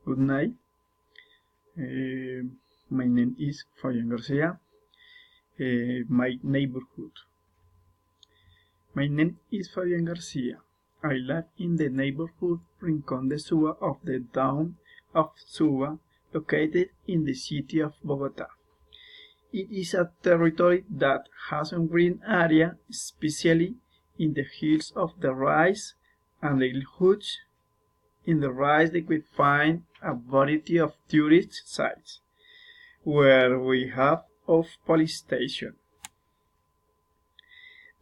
Good night. My name is Fabian Garcia. My neighborhood. My name is Fabian Garcia. I live in the neighborhood Rincón de Suba of the town of Suba, located in the city of Bogota. It is a territory that has a green area, especially in the hills of the rice and the huge. In the rice we find a variety of tourist sites, where we have of police station.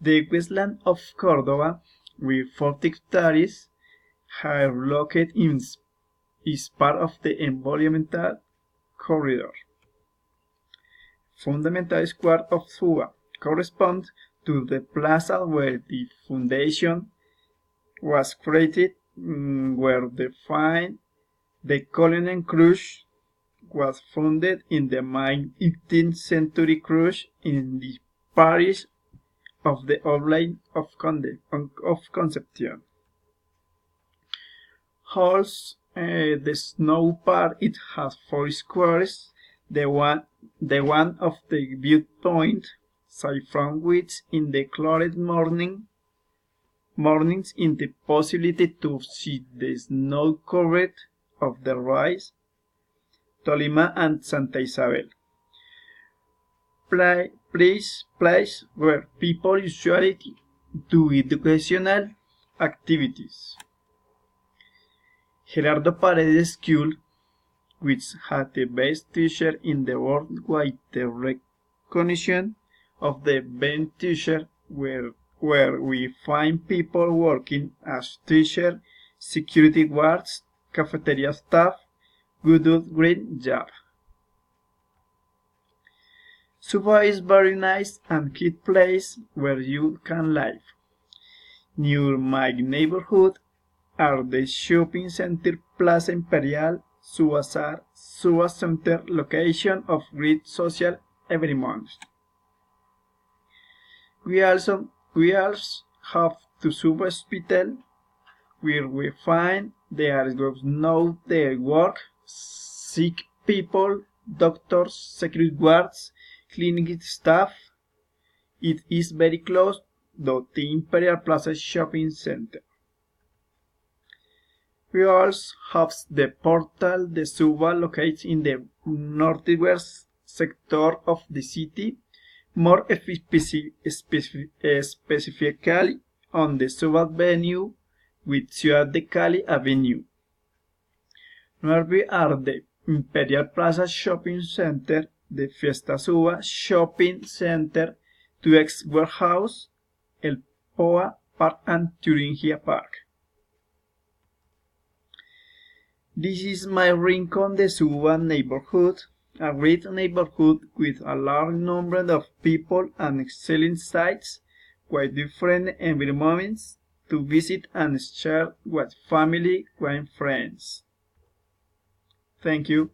The westland of Córdoba, with 40 hectares, are located in is part of the environmental corridor. Fundamental square of Suba corresponds to the plaza where the foundation was created, where the Colonel Cruz was founded in the mid-18th century Cruz in the parish of the Oblate of Concepcion. Holds the snow part, it has 4 squares, the one of the viewpoint, side from which in the clouded mornings in the possibility to see the snow covered of the rise, Tolima and Santa Isabel. Place where people usually do educational activities. Gerardo Paredes School, which had the best teacher in the world with the recognition of the best teacher, where we find people working as teacher, security guards, cafeteria staff, good great job. Suba is very nice and cute place where you can live. Near my neighborhood are the shopping center Plaza Imperial, Suba Center, location of great social every month. We also have the Suba Hospital, where we find there is no their work, sick people, doctors, security guards, clinic staff. It is very close to the Imperial Plaza Shopping Center. We also have the Portal de Suba located in the northwest sector of the city, more specifically on the Suba Avenue with Ciudad de Cali Avenue. Nearby are the Imperial Plaza Shopping Center, the Fiesta Suba Shopping Center, 2X Warehouse, El Poa Park and Thuringia Park. This is my Rincón de Suba neighborhood, a great neighborhood with a large number of people and excellent sites with different environments to visit and share with family and friends. Thank you.